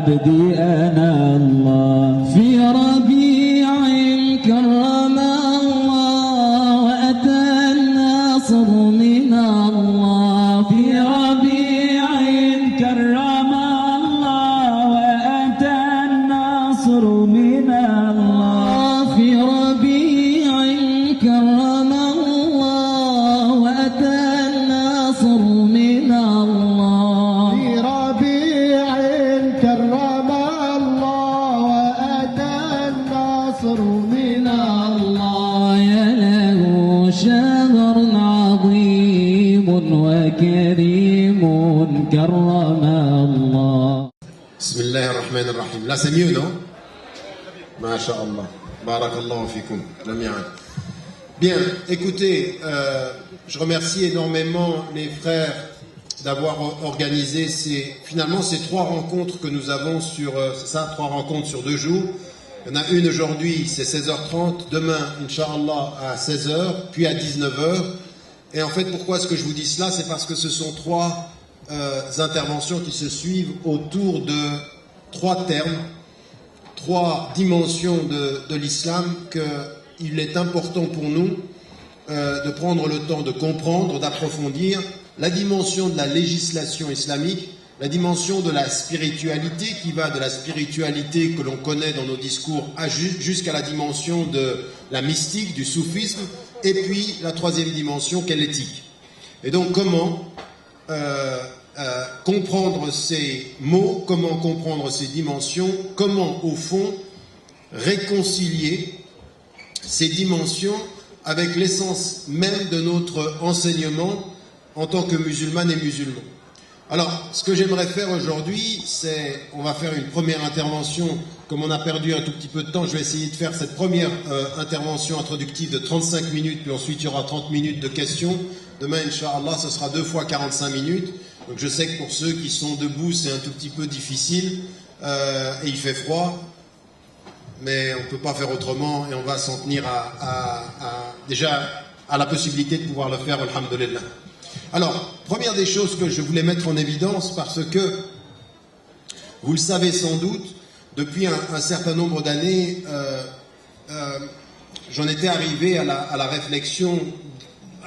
عبدي أنا الله في ربيع كرم الله وأتى الناصر من الله في ربيع كرم الله وأتى الناصر من الله في ربيع كرم الله وأتى الناصر من الله في ربيع كرم الله وأتى الناصر من الله يا له شهر عظيم وكريم كرم الله. Bismillah ar-Rahman ar-Rahim. Là c'est mieux, non? Masha'Allah. Barakallahu fikum. Jami'an. Bien, écoutez, je remercie énormément les frères d'avoir organisé finalement ces 3 rencontres que nous avons sur, c'est ça, 3 rencontres sur 2 jours. Il y en a une aujourd'hui, c'est 16h30, demain, Inch'Allah, à 16h, puis à 19h. Et en fait, pourquoi est-ce que je vous dis cela? C'est parce que ce sont 3 interventions qui se suivent autour de 3 termes, 3 dimensions de l'islam qu'il est important pour nous de prendre le temps de comprendre, d'approfondir. La dimension de la législation islamique, la dimension de la spiritualité qui va de la spiritualité que l'on connaît dans nos discours jusqu'à la dimension de la mystique, du soufisme, et puis la 3e dimension qu'est l'éthique. Et donc comment comprendre ces mots, comment comprendre ces dimensions, comment au fond réconcilier ces dimensions avec l'essence même de notre enseignement en tant que musulmanes et musulmans. Alors, ce que j'aimerais faire aujourd'hui, c'est, on va faire une première intervention, comme on a perdu un tout petit peu de temps, je vais essayer de faire cette première intervention introductive de 35 minutes, puis ensuite il y aura 30 minutes de questions. Demain, Inch'Allah, ce sera 2 fois 45 minutes. Donc je sais que pour ceux qui sont debout, c'est un tout petit peu difficile, et il fait froid, mais on ne peut pas faire autrement, et on va s'en tenir déjà à la possibilité de pouvoir le faire, alhamdulillah. Alors, première des choses que je voulais mettre en évidence, parce que, vous le savez sans doute, depuis un certain nombre d'années, j'en étais arrivé à la réflexion,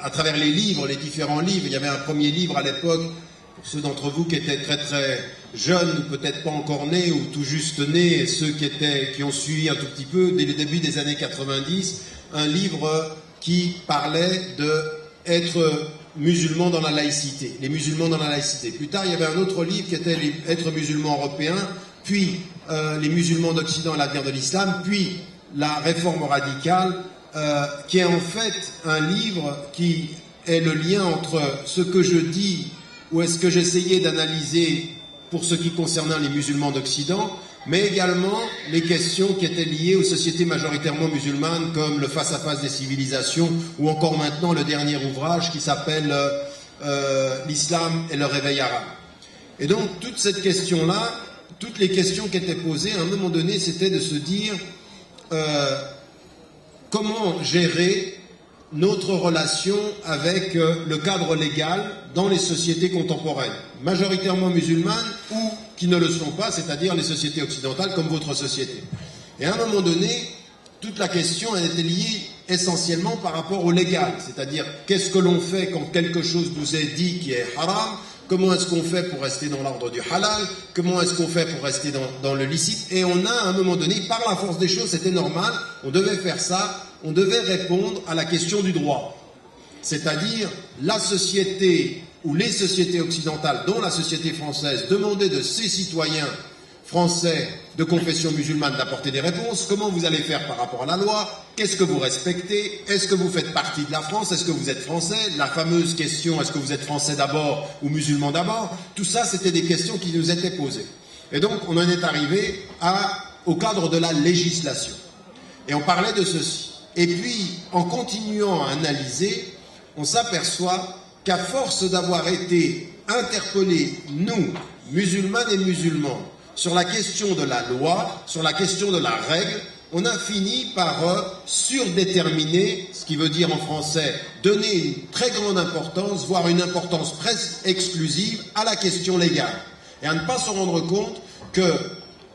à travers les livres, les différents livres. Il y avait un premier livre à l'époque, pour ceux d'entre vous qui étaient très très jeunes, peut-être pas encore nés, ou tout juste nés, et ceux qui ont suivi un tout petit peu, dès le début des années 90, un livre qui parlait d'être musulmans dans la laïcité, les musulmans dans la laïcité. Plus tard, il y avait un autre livre qui était être musulman européen, puis les musulmans d'Occident à l'avenir de l'islam, puis la réforme radicale, qui est en fait un livre qui est le lien entre ce que je dis, ou est-ce que j'essayais d'analyser pour ce qui concernait les musulmans d'Occident, mais également les questions qui étaient liées aux sociétés majoritairement musulmanes, comme le face-à-face des civilisations, ou encore maintenant le dernier ouvrage qui s'appelle l'islam et le réveil arabe. Et donc toute cette question-là, toutes les questions qui étaient posées, à un moment donné, c'était de se dire comment gérer notre relation avec le cadre légal dans les sociétés contemporaines, majoritairement musulmanes ou qui ne le sont pas, c'est-à-dire les sociétés occidentales comme votre société. Et à un moment donné, toute la question elle était liée essentiellement par rapport au légal, c'est-à-dire qu'est-ce que l'on fait quand quelque chose nous est dit qui est haram, comment est-ce qu'on fait pour rester dans l'ordre du halal, comment est-ce qu'on fait pour rester dans le licite, et on a à un moment donné, par la force des choses, c'était normal, on devait faire ça, on devait répondre à la question du droit. C'est-à-dire la société ou les sociétés occidentales, dont la société française, demandaient de ses citoyens français de confession musulmane d'apporter des réponses. Comment vous allez faire par rapport à la loi? Qu'est-ce que vous respectez? Est-ce que vous faites partie de la France? Est-ce que vous êtes français? La fameuse question, est-ce que vous êtes français d'abord ou musulman d'abord? Tout ça, c'était des questions qui nous étaient posées. Et donc, on en est arrivé au cadre de la législation. Et on parlait de ceci. Et puis, en continuant à analyser, on s'aperçoit qu'à force d'avoir été interpellés, nous, musulmanes et musulmans, sur la question de la loi, sur la question de la règle, on a fini par surdéterminer, ce qui veut dire en français donner une très grande importance, voire une importance presque exclusive à la question légale. Et à ne pas se rendre compte que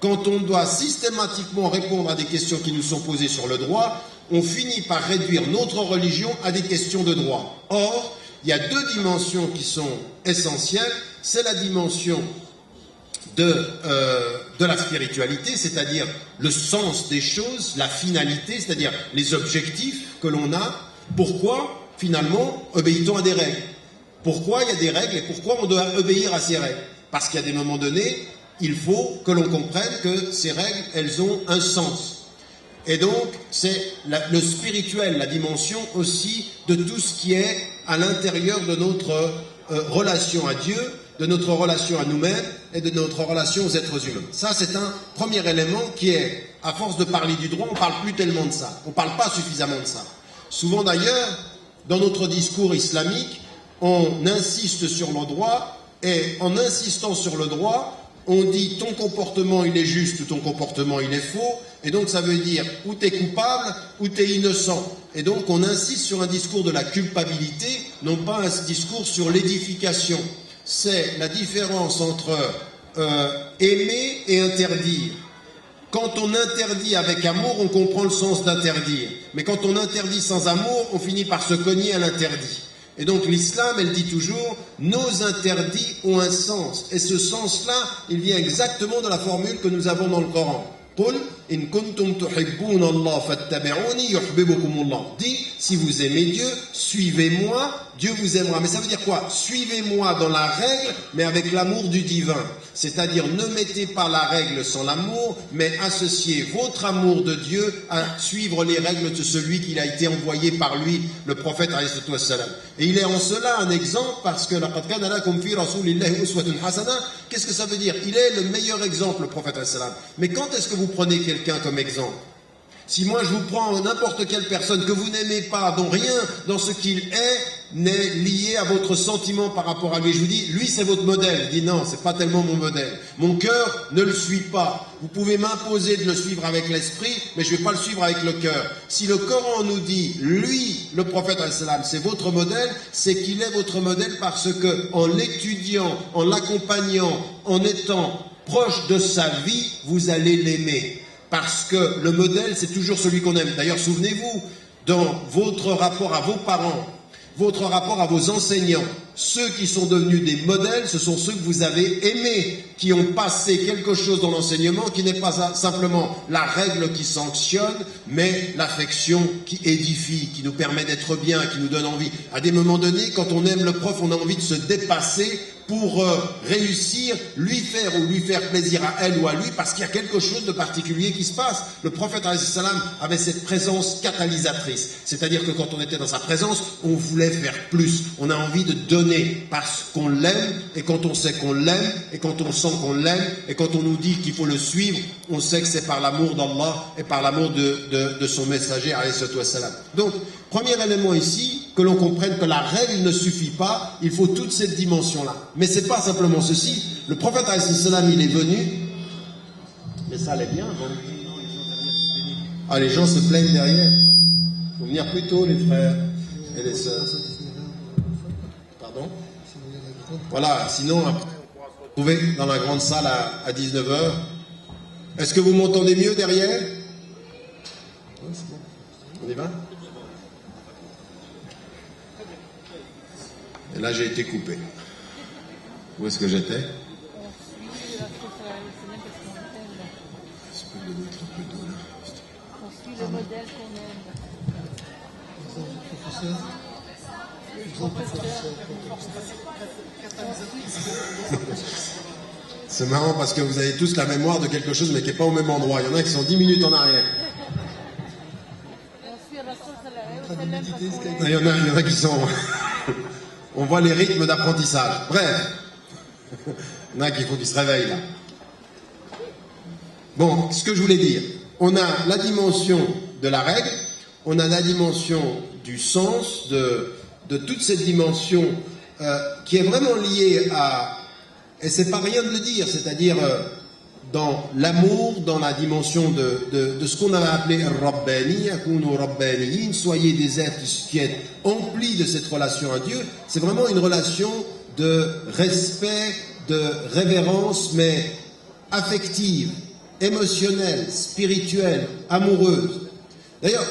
quand on doit systématiquement répondre à des questions qui nous sont posées sur le droit, on finit par réduire notre religion à des questions de droit. Or, il y a deux dimensions qui sont essentielles. C'est la dimension de la spiritualité, c'est-à-dire le sens des choses, la finalité, c'est-à-dire les objectifs que l'on a. Pourquoi, finalement, obéit-on à des règles? Pourquoi il y a des règles et pourquoi on doit obéir à ces règles? Parce qu'à des moments donnés, il faut que l'on comprenne que ces règles, elles ont un sens. Et donc, c'est le spirituel, la dimension aussi de tout ce qui est à l'intérieur de notre relation à Dieu, de notre relation à nous-mêmes et de notre relation aux êtres humains. Ça, c'est un premier élément qui est, à force de parler du droit, on ne parle plus tellement de ça. On ne parle pas suffisamment de ça. Souvent d'ailleurs, dans notre discours islamique, on insiste sur le droit, et en insistant sur le droit, on dit ton comportement il est juste ou ton comportement il est faux, et donc ça veut dire ou tu es coupable ou tu es innocent. Et donc on insiste sur un discours de la culpabilité, non pas un discours sur l'édification. C'est la différence entre aimer et interdire. Quand on interdit avec amour, on comprend le sens d'interdire. Mais quand on interdit sans amour, on finit par se cogner à l'interdit. Et donc l'islam, elle dit toujours, nos interdits ont un sens. Et ce sens-là, il vient exactement de la formule que nous avons dans le Coran. قُلْ إِن كُنْتُمْ تُحِبُّونَ اللَّهَ فَاتَّبِعُونِي يُحْبِبُكُمُ اللَّهُ. Dis, si vous aimez Dieu, suivez-moi, Dieu vous aimera. Mais ça veut dire quoi? Suivez-moi dans la règle, mais avec l'amour du divin. C'est-à-dire, ne mettez pas la règle sans l'amour, mais associez votre amour de Dieu à suivre les règles de celui qui a été envoyé par lui, le prophète alayhi salam. Et il est en cela un exemple, parce que qu'est-ce que ça veut dire? Il est le meilleur exemple, le prophète alayhi salam. Mais quand est-ce que vous prenez quelqu'un comme exemple? Si moi je vous prends n'importe quelle personne que vous n'aimez pas, dont rien dans ce qu'il est n'est lié à votre sentiment par rapport à lui, je vous dis, lui c'est votre modèle. Je dis non, c'est pas tellement mon modèle. Mon cœur ne le suit pas. Vous pouvez m'imposer de le suivre avec l'esprit, mais je vais pas le suivre avec le cœur. Si le Coran nous dit, lui, le prophète al-Salam, c'est votre modèle, c'est qu'il est votre modèle parce que en l'étudiant, en l'accompagnant, en étant proche de sa vie, vous allez l'aimer. Parce que le modèle, c'est toujours celui qu'on aime. D'ailleurs, souvenez-vous, dans votre rapport à vos parents, votre rapport à vos enseignants, ceux qui sont devenus des modèles, ce sont ceux que vous avez aimés, qui ont passé quelque chose dans l'enseignement, qui n'est pas simplement la règle qui sanctionne, mais l'affection qui édifie, qui nous permet d'être bien, qui nous donne envie. À des moments donnés, quand on aime le prof, on a envie de se dépasser pour réussir, lui faire plaisir à elle ou à lui, parce qu'il y a quelque chose de particulier qui se passe. Le prophète alayhi salam avait cette présence catalysatrice, c'est-à-dire que quand on était dans sa présence, on voulait faire plus, on a envie de donner parce qu'on l'aime, et quand on sait qu'on l'aime, et quand on sent qu'on l'aime, et quand on nous dit qu'il faut le suivre, on sait que c'est par l'amour d'Allah et par l'amour de son messager alayhi salam. Donc, premier élément ici, que l'on comprenne que la règle ne suffit pas, il faut toute cette dimension-là. Mais c'est pas simplement ceci. Le prophète alayhi salam, il est venu, mais ça allait bien. Bon. Ah, les gens se plaignent derrière. Il faut venir plus tôt, les frères et les sœurs. Pardon? Voilà, sinon, après, on pourra se retrouver dans la grande salle à 19h. Est-ce que vous m'entendez mieux derrière? On y va? Et là, j'ai été coupé. Où est-ce que j'étais? On suit le modèle qu'on aime. C'est marrant parce que vous avez tous la mémoire de quelque chose mais qui n'est pas au même endroit. Il y en a qui sont 10 minutes en arrière. Il y en a qui sont... On voit les rythmes d'apprentissage. Bref, il y en a qu'il faut qu'ils se réveillent là. Bon, ce que je voulais dire, on a la dimension de la règle, on a la dimension du sens, de toute cette dimension qui est vraiment liée à... Et c'est pas rien de le dire, c'est-à-dire dans l'amour, dans la dimension de ce qu'on avait appelé Rabbani, Akunu Rabbaniyin, soyez des êtres qui êtes emplis de cette relation à Dieu. C'est vraiment une relation de respect, de révérence, mais affective. émotionnelle, spirituelle, amoureuse. D'ailleurs,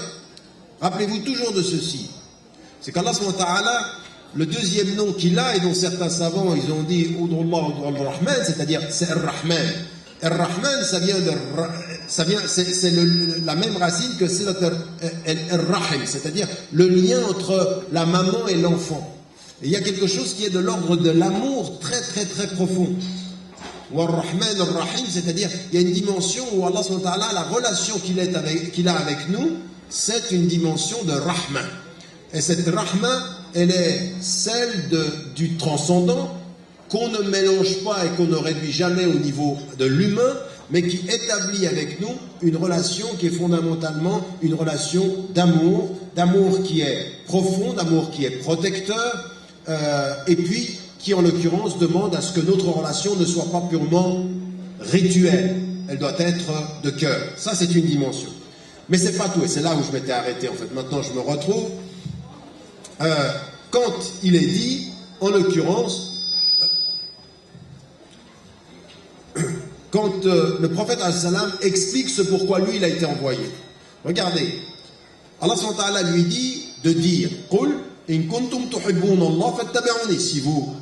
rappelez-vous toujours de ceci, c'est qu'Allah subhanahu wa ta'ala, le deuxième nom qu'il a, et dont certains savants ils ont dit Ud'ullah, Ud'ul Rahman, c'est-à-dire c'est Ar-Rahman. Ar-Rahman, ça vient de, c'est la même racine que c'est Ar-Rahim, c'est-à-dire le lien entre la maman et l'enfant. Et il y a quelque chose qui est de l'ordre de l'amour très très très profond. Ou Ar-Rahman, Ar-Rahim, c'est-à-dire il y a une dimension où Allah subhanahu wa ta'ala, la relation qu'il a avec nous, c'est une dimension de Rahman. Et cette Rahman, elle est celle du transcendant, qu'on ne mélange pas et qu'on ne réduit jamais au niveau de l'humain, mais qui établit avec nous une relation qui est fondamentalement une relation d'amour qui est profond, d'amour qui est protecteur, et puis qui en l'occurrence demande à ce que notre relation ne soit pas purement rituelle, elle doit être de cœur. Ça c'est une dimension. Mais c'est pas tout, et c'est là où je m'étais arrêté en fait. Maintenant je me retrouve. Quand il est dit, en l'occurrence, quand le prophète al-salam explique ce pourquoi lui il a été envoyé. Regardez, Allah subhanahu wa ta'ala lui dit de dire Qul in kuntum tuhibbuna Allah fattabi'uni. Si vous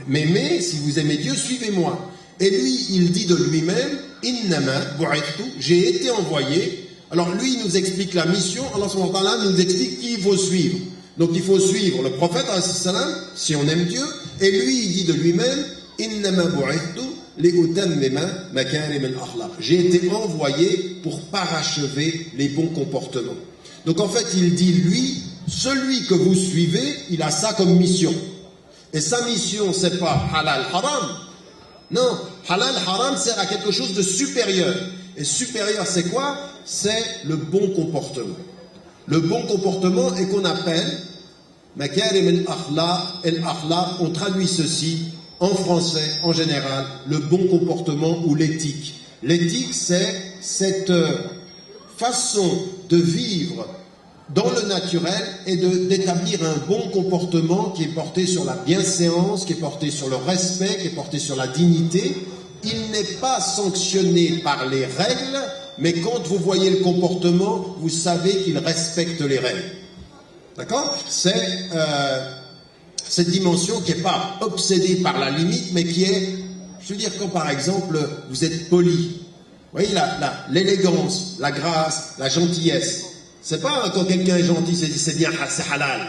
m'aimez, si vous aimez Dieu, suivez-moi. Et lui, il dit de lui-même Innama bu'ithtu, j'ai été envoyé. Alors lui, il nous explique la mission, Allah subhanahu wa ta'ala nous explique qui il faut suivre. Donc il faut suivre le prophète al-salam si on aime Dieu, et lui, il dit de lui-même Innama bu'ithtu j'ai été envoyé pour parachever les bons comportements. Donc en fait, il dit lui, celui que vous suivez, il a ça comme mission. Et sa mission, c'est pas halal haram. Non, halal haram sert à quelque chose de supérieur. Et supérieur, c'est quoi? C'est le bon comportement. Le bon comportement est qu'on appelle makarim al-akhlaq, on traduit ceci en français, en général, le bon comportement ou l'éthique. L'éthique, c'est cette façon de vivre dans le naturel et d'établir un bon comportement qui est porté sur la bienséance, qui est porté sur le respect, qui est porté sur la dignité. Il n'est pas sanctionné par les règles, mais quand vous voyez le comportement, vous savez qu'il respecte les règles. D'accord? C'est cette dimension qui n'est pas obsédée par la limite, mais qui est, je veux dire, quand par exemple vous êtes poli, vous voyez l'élégance, la grâce, la gentillesse. C'est pas quand quelqu'un est gentil, c'est bien, c'est halal.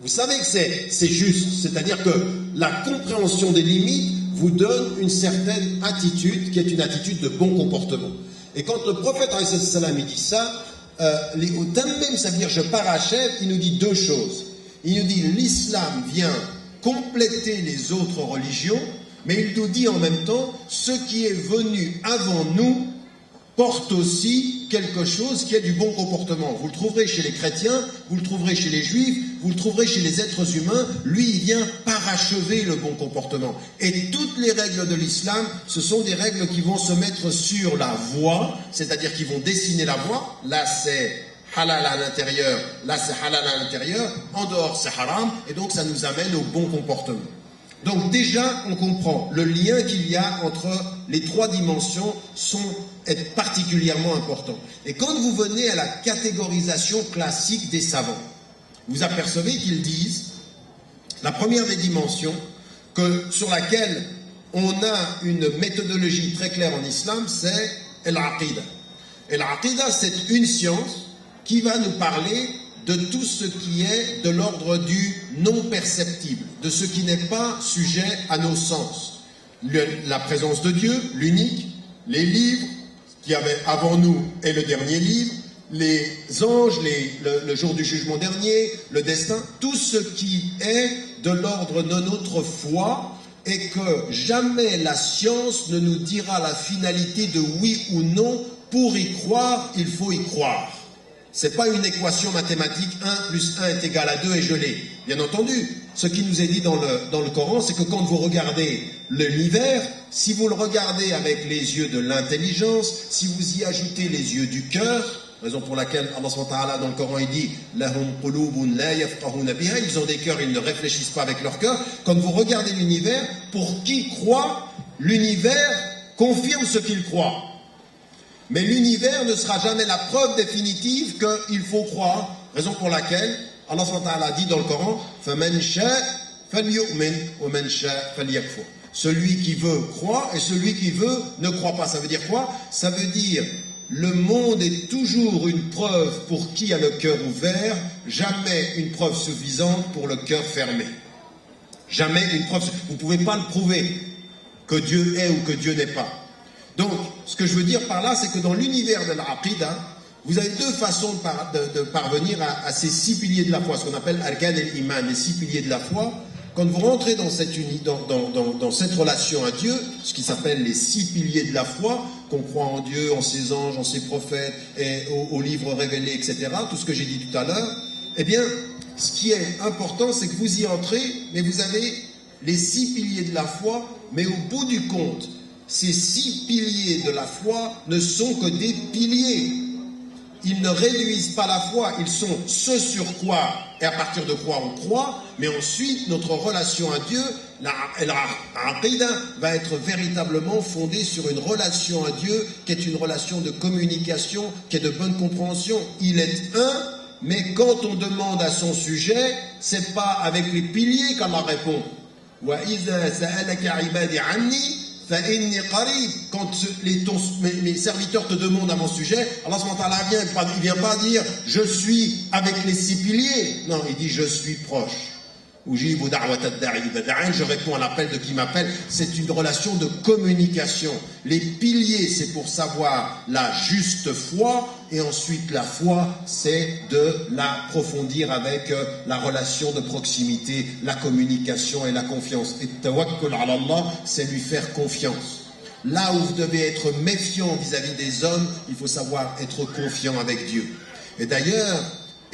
Vous savez que c'est juste, c'est-à-dire que la compréhension des limites vous donne une certaine attitude qui est une attitude de bon comportement. Et quand le prophète il dit ça, ça veut dire je parachève, il nous dit deux choses. Il nous dit l'islam vient compléter les autres religions, mais il nous dit en même temps ce qui est venu avant nous porte aussi quelque chose qui est du bon comportement. Vous le trouverez chez les chrétiens, vous le trouverez chez les juifs, vous le trouverez chez les êtres humains. Lui, il vient parachever le bon comportement. Et toutes les règles de l'islam, ce sont des règles qui vont se mettre sur la voie, c'est-à-dire qui vont dessiner la voie. Là, c'est halal à l'intérieur, là c'est halal à l'intérieur, en dehors c'est haram, et donc ça nous amène au bon comportement. Donc déjà, on comprend le lien qu'il y a entre les trois dimensions est particulièrement important. Et quand vous venez à la catégorisation classique des savants, vous apercevez qu'ils disent, la première des dimensions, sur laquelle on a une méthodologie très claire en islam, c'est l'aqida. Et l'aqida, c'est une science qui va nous parler de tout ce qui est de l'ordre du non perceptible, de ce qui n'est pas sujet à nos sens. La présence de Dieu, l'unique, les livres qui avaient avant nous et le dernier livre, les anges, le jour du jugement dernier, le destin, tout ce qui est de l'ordre de notre foi, et que jamais la science ne nous dira la finalité de oui ou non. Pour y croire, il faut y croire. Ce n'est pas une équation mathématique, 1 plus 1 est égal à 2 et je l'ai. Bien entendu, ce qui nous est dit dans le Coran, c'est que quand vous regardez l'univers, si vous le regardez avec les yeux de l'intelligence, si vous y ajoutez les yeux du cœur, raison pour laquelle Allah subhanahu wa ta'ala dans le Coran il dit Lahum qulubun la yafqahuna biha, ils ont des cœurs, ils ne réfléchissent pas avec leur cœur. Quand vous regardez l'univers, pour qui croit, l'univers confirme ce qu'il croit. Mais l'univers ne sera jamais la preuve définitive qu'il faut croire, raison pour laquelle Allah subhanahu wa ta'ala dit dans le Coran « فَمَنْ شَاءَ فَلْيُؤْمِنْ وَمَنْ شَاءَ فَلْيَكْفُرْ » Celui qui veut croit et celui qui veut ne croit pas. Ça veut dire quoi? Ça veut dire le monde est toujours une preuve pour qui a le cœur ouvert, jamais une preuve suffisante pour le cœur fermé. Jamais une preuve. Vous ne pouvez pas le prouver que Dieu est ou que Dieu n'est pas. Donc, ce que je veux dire par là, c'est que dans l'univers de l'Aqida, vous avez deux façons de parvenir à ces 6 piliers de la foi, ce qu'on appelle Arkan et Iman, les 6 piliers de la foi. Quand vous rentrez dans cette relation à Dieu, ce qui s'appelle les 6 piliers de la foi, qu'on croit en Dieu, en ses anges, en ses prophètes, et aux livres révélés, etc., tout ce que j'ai dit tout à l'heure, eh bien, ce qui est important, c'est que vous y entrez, mais vous avez les 6 piliers de la foi, mais au bout du compte, ces 6 piliers de la foi ne sont que des piliers. Ils ne réduisent pas la foi, ils sont ce sur quoi, et à partir de quoi on croit, mais ensuite notre relation à Dieu, l'Aqida, va être véritablement fondée sur une relation à Dieu qui est une relation de communication, qui est de bonne compréhension. Il est un, mais quand on demande à son sujet, c'est pas avec les piliers qu'Allah répond. وَإِذَا سَأَلَكَ عِبَادِي عَنِّي فَإِنِّي قَرِيبٌ. Quand mes serviteurs te demandent à mon sujet, Allah subhanahu wa ta'ala il vient pas dire je suis avec les 6 piliers. Non, il dit je suis proche. Je réponds à l'appel de qui m'appelle. C'est une relation de communication. Les piliers, c'est pour savoir la juste foi, et ensuite la foi, c'est de l'approfondir avec la relation de proximité, la communication et la confiance. Et tawakkul ala Allah, c'est lui faire confiance. Là où vous devez être méfiant vis-à-vis des hommes, il faut savoir être confiant avec Dieu. Et d'ailleurs,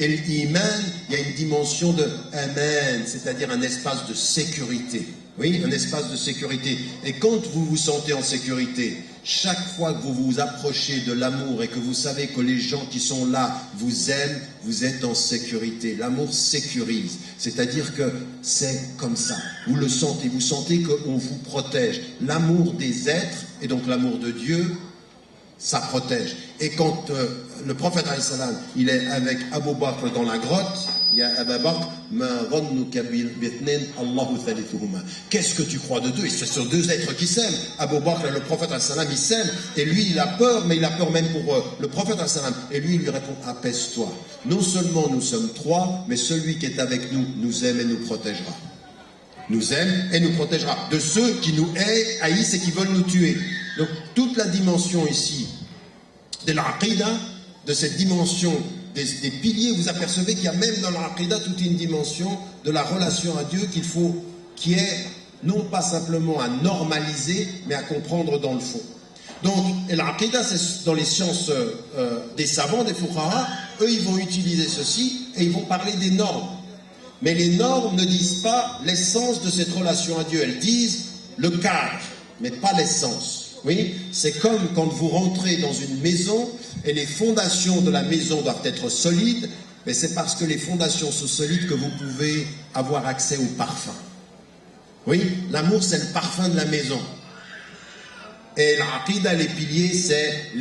et l'iman, il y a une dimension de aman, c'est-à-dire un espace de sécurité. Oui, un espace de sécurité. Et quand vous vous sentez en sécurité, chaque fois que vous vous approchez de l'amour et que vous savez que les gens qui sont là vous aiment, vous êtes en sécurité. L'amour sécurise. C'est-à-dire que c'est comme ça. Vous le sentez, vous sentez qu'on vous protège. L'amour des êtres, et donc l'amour de Dieu, ça protège. Et quand le prophète alayhi salam, il est avec Abu Bakr dans la grotte, il y a Abu Bakr, qu'est-ce que tu crois de deux? Et ce sont deux êtres qui s'aiment. Abu Bakr et le prophète alayhi salam, ils s'aiment, et lui il a peur, mais il a peur même pour le prophète alayhi salam. Et lui il lui répond, apaise-toi. Non seulement nous sommes 3, mais celui qui est avec nous, nous aime et nous protégera. Nous aime et nous protégera de ceux qui nous haïssent et qui veulent nous tuer. Donc toute la dimension ici de l'Aqida, de cette dimension des piliers, vous apercevez qu'il y a même dans l'Aqida toute une dimension de la relation à Dieu qui est non pas simplement à normaliser, mais à comprendre dans le fond. Donc l'Aqida, c'est dans les sciences des savants, des fuqaha, eux ils vont utiliser ceci et ils vont parler des normes. Mais les normes ne disent pas l'essence de cette relation à Dieu, elles disent le cadre, mais pas l'essence. Oui, c'est comme quand vous rentrez dans une maison et les fondations de la maison doivent être solides, mais c'est parce que les fondations sont solides que vous pouvez avoir accès au parfum. Oui, l'amour c'est le parfum de la maison. Et l'aqida, les piliers, c'est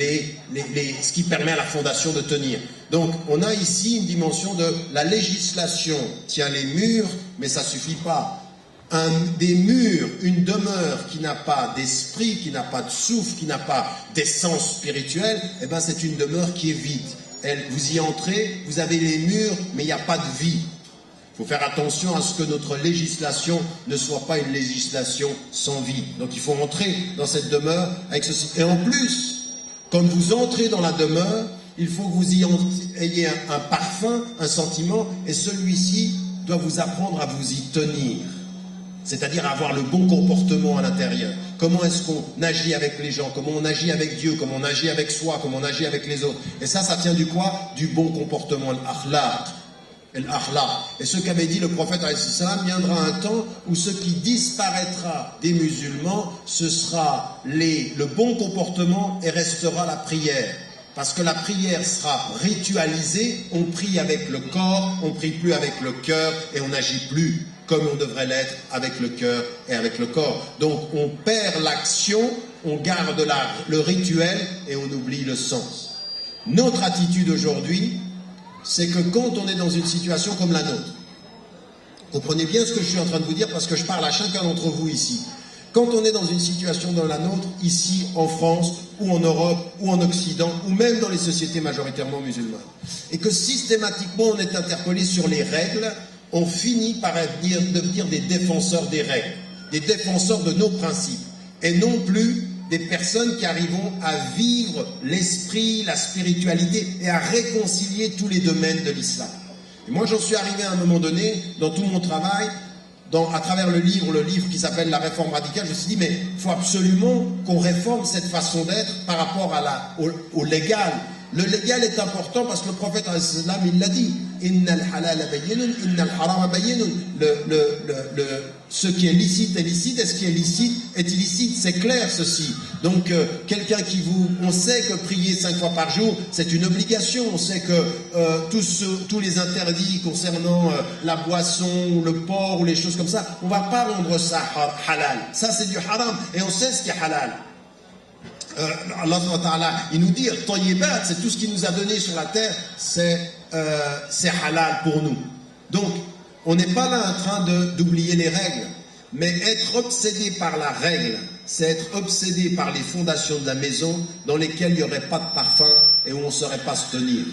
ce qui permet à la fondation de tenir. Donc on a ici une dimension de la législation tient les murs, mais ça ne suffit pas. Des murs, une demeure qui n'a pas d'esprit, qui n'a pas de souffle, qui n'a pas d'essence spirituelle, eh ben c'est une demeure qui est vide. Vous y entrez, vous avez les murs, mais il n'y a pas de vie. Il faut faire attention à ce que notre législation ne soit pas une législation sans vie. Donc il faut entrer dans cette demeure avec ceci. Et en plus, quand vous entrez dans la demeure, il faut que vous y ayez un parfum, un sentiment, et celui-ci doit vous apprendre à vous y tenir. C'est-à-dire avoir le bon comportement à l'intérieur. Comment est-ce qu'on agit avec les gens, comment on agit avec Dieu, comment on agit avec soi, comment on agit avec les autres. Et ça tient du quoi? Du bon comportement, l'akhlaq. Et ce qu'avait dit le prophète, viendra un temps où ce qui disparaîtra des musulmans, ce sera le bon comportement et restera la prière. Parce que la prière sera ritualisée, on prie avec le corps, on prie plus avec le cœur et on n'agit plus comme on devrait l'être avec le cœur et avec le corps. Donc on perd l'action on garde le rituel et on oublie le sens. Notre attitude aujourd'hui, c'est que quand on est dans une situation comme la nôtre, comprenez bien ce que je suis en train de vous dire parce que je parle à chacun d'entre vous ici. Quand on est dans une situation dans la nôtre, ici en France, ou en Europe, ou en Occident, ou même dans les sociétés majoritairement musulmanes, et que systématiquement on est interpellé sur les règles, on finit par devenir des défenseurs des règles, des défenseurs de nos principes, et non plus des personnes qui arriveront à vivre l'esprit, la spiritualité, et à réconcilier tous les domaines de l'islam. Et moi j'en suis arrivé à un moment donné, dans tout mon travail, à travers le livre qui s'appelle La Réforme radicale, je me suis dit, mais il faut absolument qu'on réforme cette façon d'être par rapport au légal. Le légal est important parce que le prophète, il l'a dit, Innal halal bayyinun, innal haram bayyinun. Ce qui est licite est licite, et ce qui est licite est illicite. C'est clair ceci. Donc, quelqu'un on sait que prier 5 fois par jour, c'est une obligation. On sait que tous les interdits concernant la boisson, le porc ou les choses comme ça, on ne va pas rendre ça halal. Ça, c'est du haram. Et on sait ce qui est halal. Allah il nous dit tayyibat, c'est tout ce qu'il nous a donné sur la terre, c'est halal pour nous. Donc on n'est pas là en train d'oublier les règles, mais être obsédé par la règle, c'est être obsédé par les fondations de la maison dans lesquelles il n'y aurait pas de parfum et où on ne saurait pas se tenir.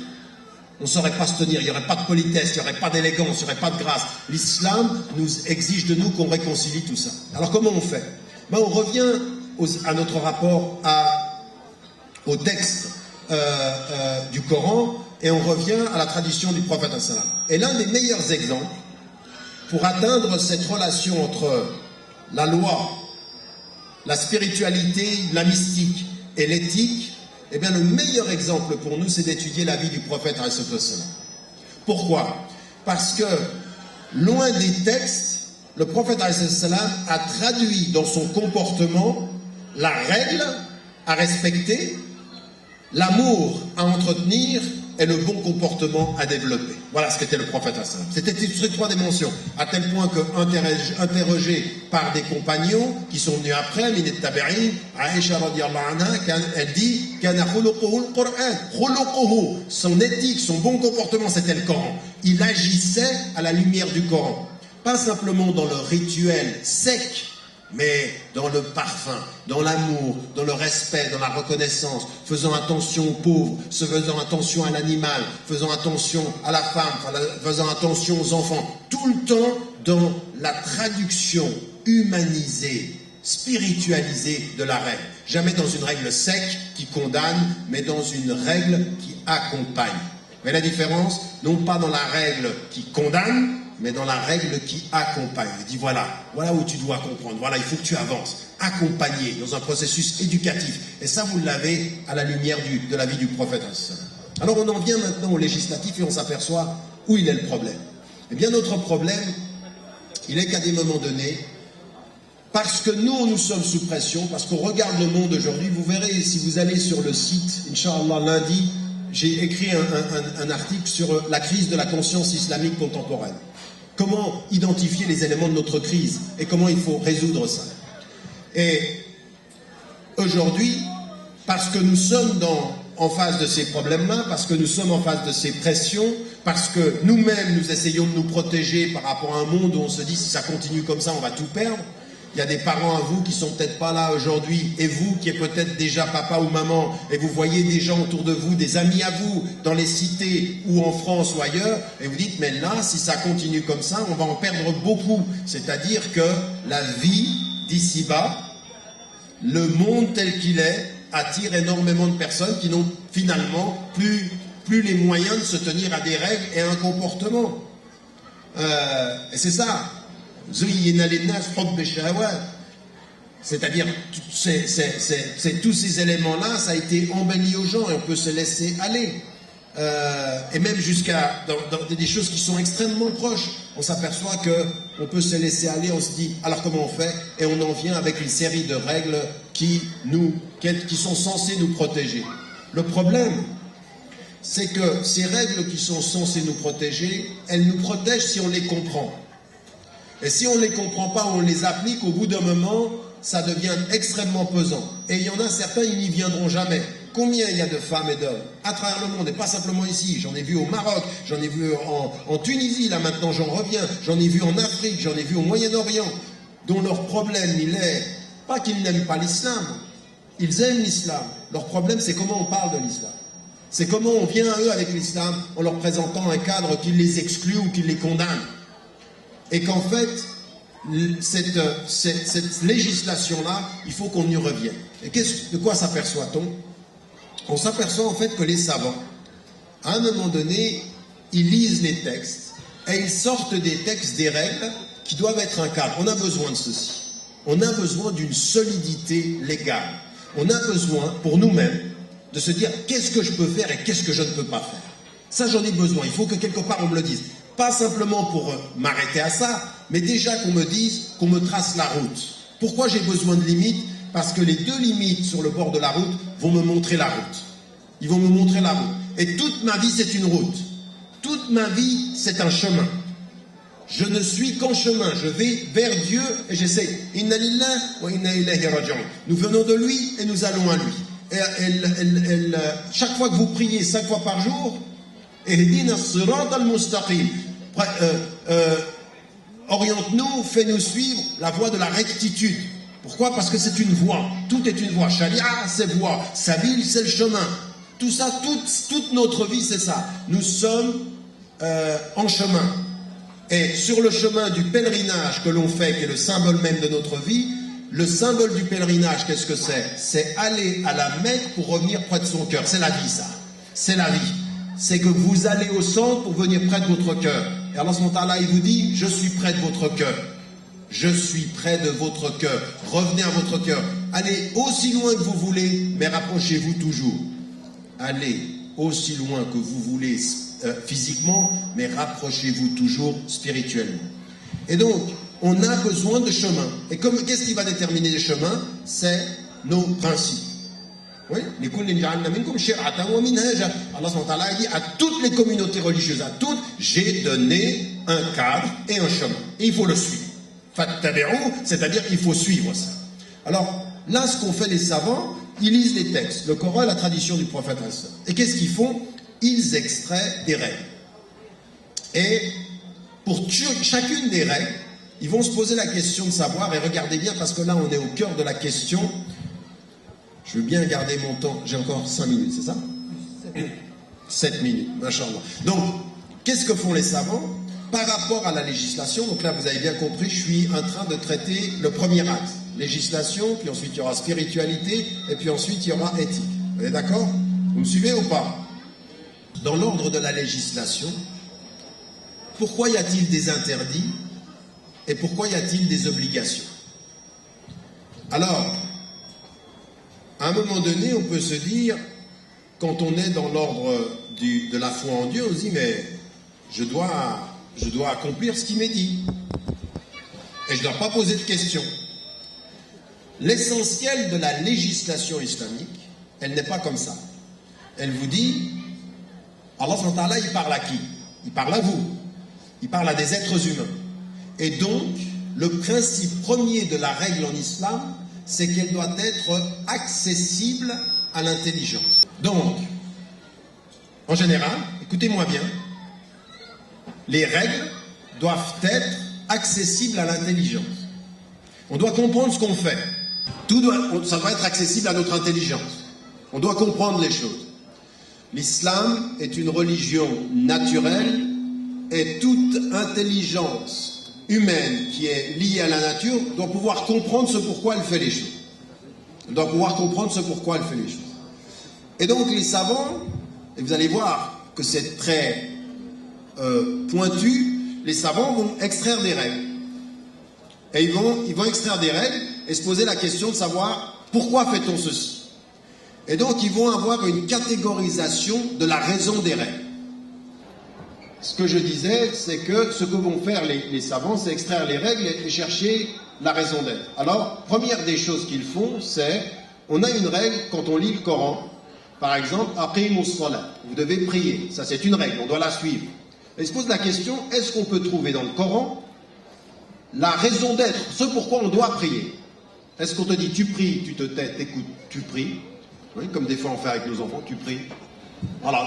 On ne saurait pas se tenir, il n'y aurait pas de politesse, il n'y aurait pas d'élégance, il n'y aurait pas de grâce. L'islam nous exige de nous qu'on réconcilie tout ça. Alors comment on fait? On revient à notre rapport au texte du Coran, et on revient à la tradition du prophète sallam. Et l'un des meilleurs exemples pour atteindre cette relation entre la loi, la spiritualité, la mystique et l'éthique, eh bien le meilleur exemple pour nous, c'est d'étudier la vie du prophète sallam. Pourquoi? Parce que loin des textes, le prophète sallam a traduit dans son comportement la règle à respecter, l'amour à entretenir et le bon comportement à développer. Voilà ce qu'était le prophète sallam. C'était ces 3 dimensions, à tel point que, interrogé par des compagnons qui sont venus après, Minat Tabi'in, Aïcha radiyallahu anha, elle dit Kana khuluquhu al-Qur'an. Son éthique, son bon comportement, c'était le Coran. Il agissait à la lumière du Coran. Pas simplement dans le rituel sec, mais dans le parfum, dans l'amour, dans le respect, dans la reconnaissance, faisant attention aux pauvres, faisant attention à l'animal, faisant attention à la femme, faisant attention aux enfants, tout le temps dans la traduction humanisée, spiritualisée de la règle. Jamais dans une règle sec qui condamne, mais dans une règle qui accompagne. Vous voyez la différence? Non pas dans la règle qui condamne, mais dans la règle qui accompagne. Il dit voilà où tu dois comprendre, voilà, il faut que tu avances, accompagné dans un processus éducatif. Et ça, vous l'avez à la lumière de la vie du prophète. Alors on en vient maintenant au législatif et on s'aperçoit où il est le problème. Eh bien notre problème, il est qu'à des moments donnés, parce que nous sommes sous pression, parce qu'on regarde le monde aujourd'hui, vous verrez, si vous allez sur le site, Inch'Allah, lundi, j'ai écrit un article sur la crise de la conscience islamique contemporaine. Comment identifier les éléments de notre crise et comment il faut résoudre ça. Et aujourd'hui, parce que nous sommes en face de ces problèmes-là, parce que nous sommes en face de ces pressions, parce que nous-mêmes nous essayons de nous protéger par rapport à un monde où on se dit si ça continue comme ça, on va tout perdre. Il y a des parents à vous qui sont peut-être pas là aujourd'hui, et vous qui êtes peut-être déjà papa ou maman, et vous voyez des gens autour de vous, des amis à vous, dans les cités ou en France ou ailleurs, et vous dites, mais là, si ça continue comme ça, on va en perdre beaucoup. C'est-à-dire que la vie d'ici-bas, le monde tel qu'il est, attire énormément de personnes qui n'ont finalement plus les moyens de se tenir à des règles et à un comportement. Et c'est ça. C'est-à-dire, c'est tous ces éléments-là, ça a été embelli aux gens et on peut se laisser aller. Et même jusqu'à dans des choses qui sont extrêmement proches. On s'aperçoit qu'on peut se laisser aller, on se dit, alors comment on fait? Et on en vient avec une série de règles qui sont censées nous protéger. Le problème, c'est que ces règles qui sont censées nous protéger, elles nous protègent si on les comprend. Et si on ne les comprend pas, on les applique, au bout d'un moment, ça devient extrêmement pesant. Et il y en a certains, ils n'y viendront jamais. Combien il y a de femmes et d'hommes à travers le monde, et pas simplement ici, j'en ai vu au Maroc, j'en ai vu en Tunisie, là maintenant j'en reviens, j'en ai vu en Afrique, j'en ai vu au Moyen-Orient, dont leur problème, il est, pas qu'ils n'aiment pas l'islam, ils aiment l'islam. Leur problème, c'est comment on parle de l'islam. C'est comment on vient à eux avec l'islam en leur présentant un cadre qui les exclut ou qui les condamne. Et qu'en fait, cette législation-là, il faut qu'on y revienne. Et de quoi s'aperçoit-on? On s'aperçoit en fait que les savants, à un moment donné, ils lisent les textes et ils sortent des textes, des règles qui doivent être un cadre. On a besoin de ceci. On a besoin d'une solidité légale. On a besoin, pour nous-mêmes, de se dire qu'est-ce que je peux faire et qu'est-ce que je ne peux pas faire. Ça, j'en ai besoin. Il faut que quelque part on me le dise. Pas simplement pour m'arrêter à ça, mais déjà qu'on me dise, qu'on me trace la route. Pourquoi j'ai besoin de limites? Parce que les deux limites sur le bord de la route vont me montrer la route. Ils vont me montrer la route. Et toute ma vie, c'est une route. Toute ma vie, c'est un chemin. Je ne suis qu'en chemin. Je vais vers Dieu et j'essaie. Inna lillah wa inna ilayhi raji'un. Nous venons de lui et nous allons à lui. Et chaque fois que vous priez 5 fois par jour, Ihdina as-sirat al-mustaqim. Oriente-nous, fais-nous suivre la voie de la rectitude. Pourquoi? Parce que c'est une voie. Tout est une voie. Sharia, c'est voie. Sabil, c'est le chemin. Tout ça, toute notre vie, c'est ça. Nous sommes en chemin. Et sur le chemin du pèlerinage que l'on fait, qui est le symbole même de notre vie, le symbole du pèlerinage, qu'est-ce que c'est? C'est aller à la Mecque pour revenir près de son cœur. C'est la vie, ça. C'est la vie. C'est que vous allez au centre pour venir près de votre cœur. Et Allah subhanahu wa ta'ala, il vous dit, je suis près de votre cœur. Je suis près de votre cœur. Revenez à votre cœur. Allez aussi loin que vous voulez, mais rapprochez-vous toujours. Allez aussi loin que vous voulez physiquement, mais rapprochez-vous toujours spirituellement. Et donc, on a besoin de chemins. Et qu'est-ce qui va déterminer les chemins? C'est nos principes. Oui, Allah dit à toutes les communautés religieuses, à toutes, j'ai donné un cadre et un chemin. Et il faut le suivre. C'est-à-dire qu'il faut suivre ça. Alors, là, ce qu'ont fait les savants, ils lisent les textes, le Coran et la tradition du prophète. Et qu'est-ce qu'ils font? Ils extraient des règles. Et pour chacune des règles, ils vont se poser la question de savoir, et regardez bien, parce que là, on est au cœur de la question. Je veux bien garder mon temps. J'ai encore 5 minutes, c'est ça? 7 minutes, machallah. Donc, qu'est-ce que font les savants par rapport à la législation? Donc là, vous avez bien compris, je suis en train de traiter le premier axe. Législation, puis ensuite il y aura spiritualité, et puis ensuite il y aura éthique. Vous êtes d'accord? Vous me suivez ou pas? Dans l'ordre de la législation, pourquoi y a-t-il des interdits et pourquoi y a-t-il des obligations? Alors, à un moment donné, on peut se dire, quand on est dans l'ordre de la foi en Dieu, on se dit, mais je dois accomplir ce qui m'est dit. Et je ne dois pas poser de questions. L'essentiel de la législation islamique, elle n'est pas comme ça. Elle vous dit, Allah subhanahu wa ta'ala, il parle à qui? Il parle à vous. Il parle à des êtres humains. Et donc, le principe premier de la règle en islam, c'est qu'elle doit être accessible à l'intelligence. Donc, en général, écoutez-moi bien, les règles doivent être accessibles à l'intelligence. On doit comprendre ce qu'on fait. Ça doit être accessible à notre intelligence. On doit comprendre les choses. L'islam est une religion naturelle et toute intelligence humaine qui est liée à la nature doit pouvoir comprendre ce pourquoi elle fait les choses. Elle doit pouvoir comprendre ce pourquoi elle fait les choses. Et donc les savants, et vous allez voir que c'est très pointu, les savants vont extraire des règles. Et ils vont extraire des règles et se poser la question de savoir pourquoi fait-on ceci. Et donc ils vont avoir une catégorisation de la raison des règles. Ce que je disais, c'est que ce que vont faire les savants, c'est extraire les règles et chercher la raison d'être. Alors, première des choses qu'ils font, c'est, on a une règle quand on lit le Coran, par exemple, aqimus salat, vous devez prier, ça c'est une règle, on doit la suivre. Et ils se posent la question, est-ce qu'on peut trouver dans le Coran la raison d'être, ce pourquoi on doit prier? Est-ce qu'on te dit tu pries, tu te tais, t'écoutes, tu pries? Oui, comme des fois on fait avec nos enfants, tu pries. Voilà.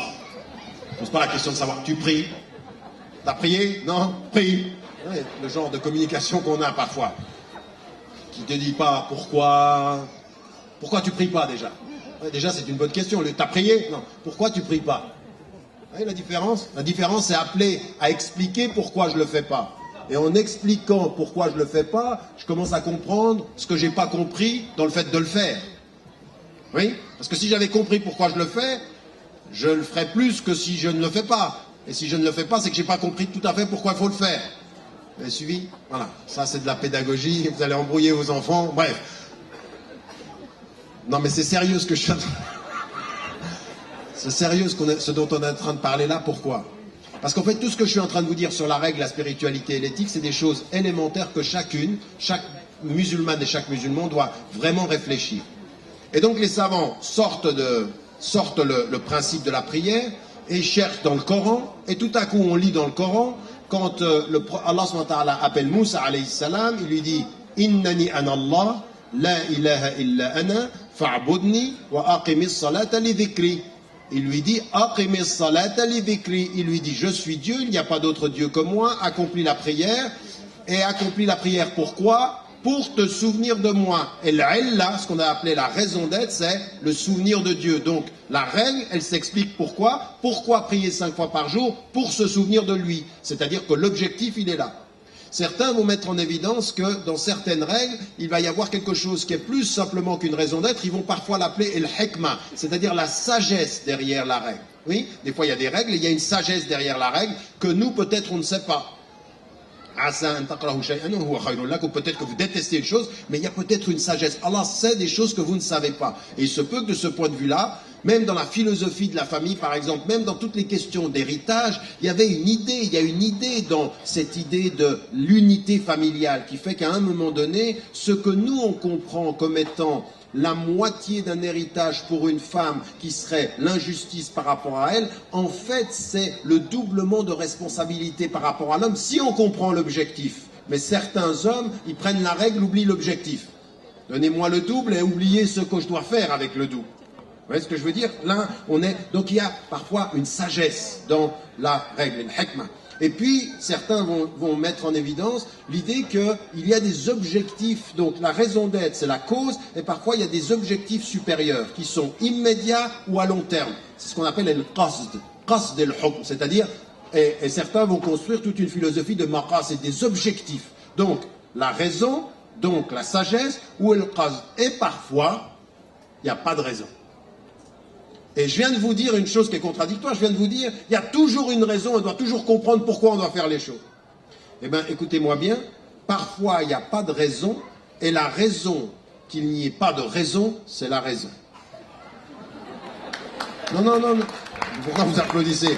On ne pose pas la question de savoir, tu pries? T'as prié? Non? Prie. Oui, le genre de communication qu'on a parfois. Qui te dit pas pourquoi tu pries pas déjà? Ouais, déjà c'est une bonne question. T'as prié? Non. Pourquoi tu pries pas? Vous voyez la différence? La différence, c'est appeler à expliquer pourquoi je le fais pas. Et en expliquant pourquoi je le fais pas, je commence à comprendre ce que j'ai pas compris dans le fait de le faire. Oui? Parce que si j'avais compris pourquoi je le fais, je le ferais plus que si je ne le fais pas. Et si je ne le fais pas, c'est que j'ai pas compris tout à fait pourquoi il faut le faire. Vous avez suivi? Voilà. Ça, c'est de la pédagogie. Vous allez embrouiller vos enfants. Bref. Non, mais c'est sérieux ce que je suis en train... C'est sérieux ce dont on est en train de parler là. Pourquoi? Parce qu'en fait, tout ce que je suis en train de vous dire sur la règle, la spiritualité et l'éthique, c'est des choses élémentaires que chaque musulmane et chaque musulman doit vraiment réfléchir. Et donc, les savants sortent le principe de la prière et cherchent dans le Coran. Et tout à coup, on lit dans le Coran, quand Allah subhanahu wa ta'ala appelle Moussa alayhi salam, il lui dit « Innani ana Allah, la ilaha illa ana, fa'budni wa aqimis salata li dhikri » Il lui dit « Aqimis salata li dhikri » Il lui dit « Je suis Dieu, il n'y a pas d'autre Dieu que moi, accomplis la prière. » Et accomplis la prière pourquoi? Pour te souvenir de moi. Et l'illa, ce qu'on a appelé la raison d'être, c'est le souvenir de Dieu. Donc la règle, elle s'explique pourquoi. Pourquoi prier 5 fois par jour? Pour se souvenir de lui. C'est-à-dire que l'objectif, il est là. Certains vont mettre en évidence que dans certaines règles, il va y avoir quelque chose qui est plus simplement qu'une raison d'être. Ils vont parfois l'appeler el-hikma, c'est-à-dire la sagesse derrière la règle. Oui, des fois il y a des règles et il y a une sagesse derrière la règle que nous, peut-être, on ne sait pas. Ou peut-être que vous détestez une chose, mais il y a peut-être une sagesse. Allah sait des choses que vous ne savez pas. Et il se peut que de ce point de vue-là, même dans la philosophie de la famille, par exemple, même dans toutes les questions d'héritage, il y avait une idée, il y a une idée dans cette idée de l'unité familiale qui fait qu'à un moment donné, ce que nous on comprend comme étant la moitié d'un héritage pour une femme qui serait l'injustice par rapport à elle, en fait c'est le doublement de responsabilité par rapport à l'homme si on comprend l'objectif. Mais certains hommes, ils prennent la règle, oublient l'objectif. Donnez-moi le double et oubliez ce que je dois faire avec le double. Vous voyez ce que je veux dire? Là, donc il y a parfois une sagesse dans la règle, une hikmah. Et puis, certains vont mettre en évidence l'idée qu'il y a des objectifs, donc la raison d'être, c'est la cause, et parfois il y a des objectifs supérieurs qui sont immédiats ou à long terme. C'est ce qu'on appelle le qasd el-hukm, c'est-à-dire, et certains vont construire toute une philosophie de maqas, et des objectifs. Donc, la raison, donc la sagesse, ou el qasd. Et parfois, il n'y a pas de raison. Et je viens de vous dire une chose qui est contradictoire, je viens de vous dire, il y a toujours une raison, on doit toujours comprendre pourquoi on doit faire les choses. Eh bien, écoutez-moi bien, parfois il n'y a pas de raison, et la raison qu'il n'y ait pas de raison, c'est la raison. Non, pourquoi vous applaudissez?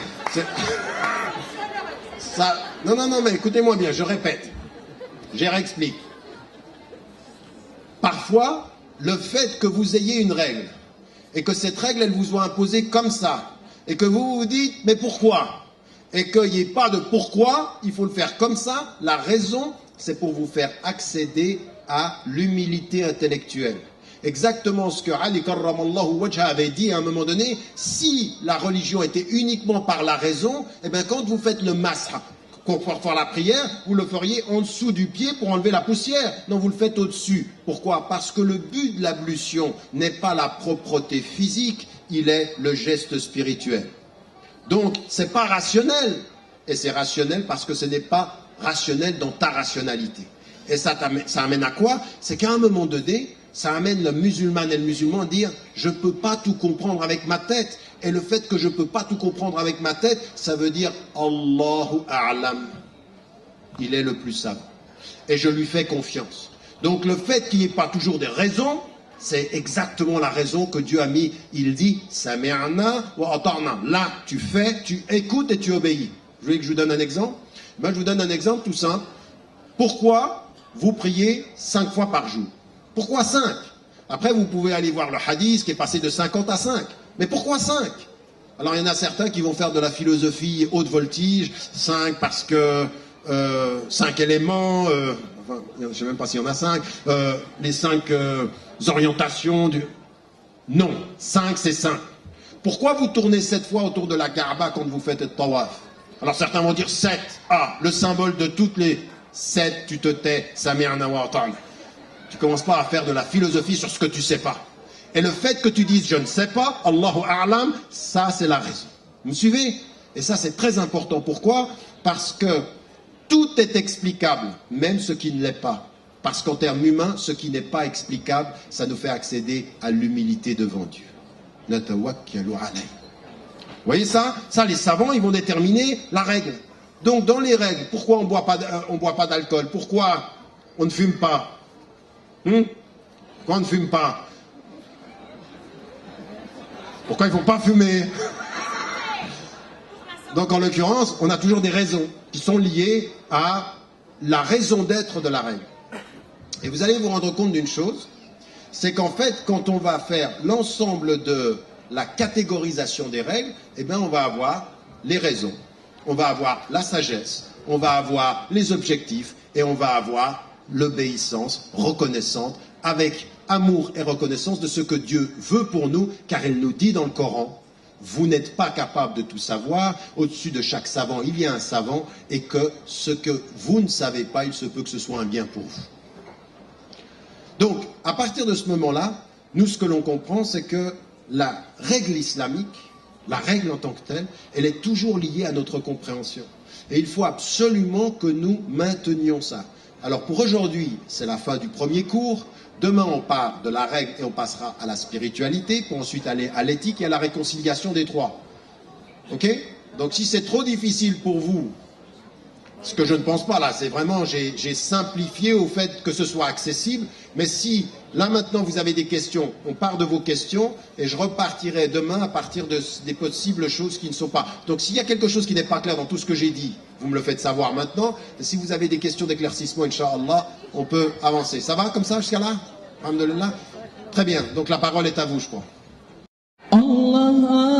Ça... Non, mais écoutez-moi bien, je répète, je réexplique. Parfois, le fait que vous ayez une règle, et que cette règle, elle vous soit imposée comme ça, et que vous vous dites, mais pourquoi? Et qu'il n'y ait pas de pourquoi, il faut le faire comme ça, la raison, c'est pour vous faire accéder à l'humilité intellectuelle. Exactement ce que Ali karramallahu wajha avait dit à un moment donné, si la religion était uniquement par la raison, eh bien quand vous faites le masra, pour faire la prière, vous le feriez en dessous du pied pour enlever la poussière. Non, vous le faites au-dessus. Pourquoi? Parce que le but de l'ablution n'est pas la propreté physique, il est le geste spirituel. Donc, c'est pas rationnel. Et c'est rationnel parce que ce n'est pas rationnel dans ta rationalité. Et ça amène à quoi? C'est qu'à un moment donné, ça amène le musulman et le musulman à dire « je ne peux pas tout comprendre avec ma tête ». Et le fait que je ne peux pas tout comprendre avec ma tête, ça veut dire « Allahu a'lam ». Il est le plus savant. Et je lui fais confiance. Donc le fait qu'il n'y ait pas toujours des raisons, c'est exactement la raison que Dieu a mis. Il dit « Sami'na wa ata'na ». Là, tu fais, tu écoutes et tu obéis. Vous voulez que je vous donne un exemple? Ben, je vous donne un exemple tout simple. Pourquoi vous priez 5 fois par jour? Pourquoi 5? Après, vous pouvez aller voir le hadith qui est passé de 50 à 5. Mais pourquoi 5? Alors, il y en a certains qui vont faire de la philosophie haute voltige. 5 parce que 5 éléments. enfin, je ne sais même pas s'il y en a 5, les 5 orientations du... Non, 5 c'est 5. Pourquoi vous tournez 7 fois autour de la Kaaba quand vous faites le tawaf? Alors certains vont dire 7, le symbole de toutes les 7, tu te tais, Sami'na wa ata'na. Tu commences pas à faire de la philosophie sur ce que tu sais pas. Et le fait que tu dises je ne sais pas, Allahu a'lam, ça c'est la raison. Vous me suivez? Et ça c'est très important. Pourquoi? Parce que tout est explicable, même ce qui ne l'est pas. Parce qu'en termes humains, ce qui n'est pas explicable, ça nous fait accéder à l'humilité devant Dieu. Natawakkalu alayh. Vous voyez ça? Ça, les savants, ils vont déterminer la règle. Donc, dans les règles, pourquoi on ne boit pas d'alcool? Pourquoi on ne fume pas? Pourquoi on ne fume pas? Pourquoi il ne faut pas fumer? Donc, en l'occurrence, on a toujours des raisons qui sont liées à la raison d'être de la règle. Et vous allez vous rendre compte d'une chose, c'est qu'en fait, quand on va faire l'ensemble de la catégorisation des règles, eh bien, on va avoir les raisons, on va avoir la sagesse, on va avoir les objectifs et on va avoir l'obéissance reconnaissante avec amour et reconnaissance de ce que Dieu veut pour nous, car il nous dit dans le Coran, vous n'êtes pas capable de tout savoir, au-dessus de chaque savant il y a un savant, et que ce que vous ne savez pas, il se peut que ce soit un bien pour vous. Donc, à partir de ce moment-là, nous, ce que l'on comprend, c'est que la règle islamique, la règle en tant que telle, elle est toujours liée à notre compréhension. Et il faut absolument que nous maintenions ça. Alors, pour aujourd'hui, c'est la fin du premier cours. Demain, on part de la règle et on passera à la spiritualité, pour ensuite aller à l'éthique et à la réconciliation des trois. Ok? Donc, si c'est trop difficile pour vous, ce que je ne pense pas là, c'est vraiment, j'ai simplifié au fait que ce soit accessible, mais si, là maintenant vous avez des questions, on part de vos questions, et je repartirai demain à partir des possibles choses qui ne sont pas. Donc s'il y a quelque chose qui n'est pas clair dans tout ce que j'ai dit, vous me le faites savoir maintenant, et si vous avez des questions d'éclaircissement, Inch'Allah, on peut avancer. Ça va comme ça jusqu'à là? Alhamdulillah. Très bien, donc la parole est à vous, je crois. Allah